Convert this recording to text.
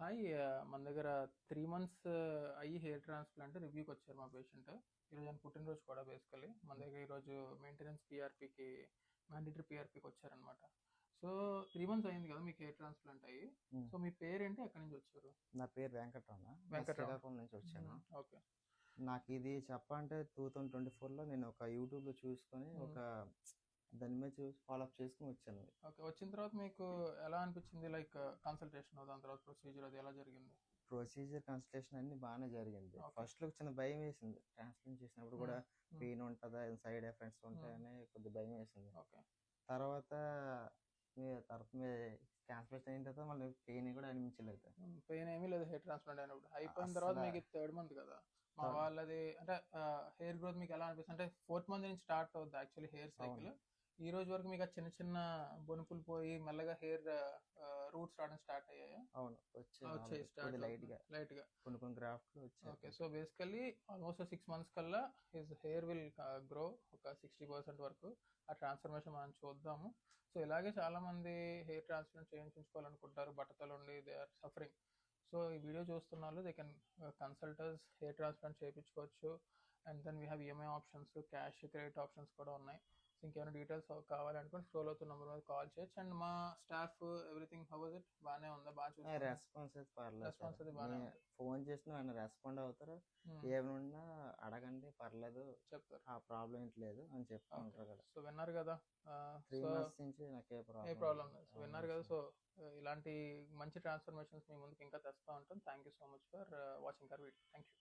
Hi మన దగ్గర 3 months అయ్యి హెయిర్ ట్రాన్స్ప్లాంట్ రివ్యూకి వచ్చారు మా పేషెంట్. ఈరోజు ఆయన పుట్టినరోజు కూడా బేసికలీ మన దగ్గర ఈరోజు మెయింటెనెన్స్ పిఆర్పికి మ్యాండేటరీ పిఆర్పికి వచ్చారనమాట. సో 3 మంత్స్ అయింది కదా మీకు హెయిర్ ట్రాన్స్ప్లాంట్ అయ్యి. సో మీ పేరేంటి, ఎక్కడి నుంచి వచ్చారు? నా పేరు వెంకటరమణ. శ్రీకాకుళం నుంచి వచ్చాను. ఓకే. నాకు ఇది చెప్పాలంటే 2024లో నేను ఒక యూట్యూబ్లో చూసుకొని ఒక దాని మీద చూసి ఫాలోఅప్ చేసుకుని వచ్చాను. ఓకే, వచ్చిన తర్వాత మీకు ఎలా అనిపించింది? లైక్ కన్సల్టేషన్, దాని తర్వాత ప్రొసీజర్ అది ఎలా జరిగింది? ప్రొసీజర్ కన్సల్టేషన్ అన్ని బాగానే జరిగింది. ఫస్ట్ లో చిన్న భయం వేసింది, ట్రాన్స్ప్లాంట్ చేసినప్పుడు కూడా పెయిన్ ఉంటుందా, సైడ్ ఎఫెక్ట్స్ ఉంటాయని కొద్దిగా భయం వేసింది. ఓకే. తర్వాత ట్రాన్స్ప్లాంట్ అయిన తర్వాత మళ్ళీ పెయిన్ కూడా అనిపించలేదు. పెయిన్ ఏమీ లేదు హెయిర్ ట్రాన్స్ప్లాంట్ అయినప్పుడు. అయిపోయిన తర్వాత మీకు 3rd మంత్ కదా, మా వాళ్ళది అంటే హెయిర్ గ్రోత్ మీకు ఎలా అనిపిస్తుంది అంటే 4th మంత్ నుంచి స్టార్ట్ అవుతుంది యాక్చువల్లీ హెయిర్ సైకిల్. ఈ రోజు వరకు మీకు చిన్న చిన్న బొనుపులు పోయి మెల్లగా హెయిర్ రూట్స్ రావడం స్టార్ట్ అయ్యాయి. అవును, వచ్చాయి లైట్ గా కొన్ని గ్రాఫ్ట్లు వచ్చాయి. Okay, so basically almost 6 months కల్లా హిస్ హెయిర్ విల్ గ్రో ఒక 60% వరకు. ఆ ట్రాన్స్ఫర్మేషన్ మనం చూద్దాము. సో ఇలాగే చాలా మంది హెయిర్ ట్రాన్స్ప్లాంట్ చేయించుకోవాలనుకుంటారు, బట్టతలు ఉండి దే ఆర్ సఫరింగ్. సో ఈ వీడియో చూస్తున్న వాళ్ళు they can consulters, hair transplant చేయించుకోవచ్చు. And then we have EMI options, cash credit options కూడా ఉన్నాయి. సో ఇంకేమైనా డీటెయిల్స్ కావాలనుకుంటే స్క్రోల్ అవుతున్న నెంబర్ మీద కాల్ చేయొచ్చు. అండ్ మా staff everything how was it? బాగానే ఉందా? బాగా చూసి రెస్పాన్స్ అయితే పర్లేదు. రెస్పాన్స్ అది బాగానే ఉంది. ఫోన్ చేసిన ఆయన రెస్పాండ్ అవుతారు, ఏమన్నా అడగండి పర్లేదు చెప్తారు, ఆ ప్రాబ్లం ఏంటి లేదు అని చెప్తా ఉంటారు కదా. సో విన్నారు కదా, 3 months నుంచి నాకు ఏ ప్రాబ్లం లేదు. సో విన్నారు కదా. సో ఇలాంటి మంచి ట్రాన్స్ఫర్మేషన్స్ మీ ముందుకు ఇంకా తెస్తా ఉంటాం. Thank you so much for watching our video. Thank you.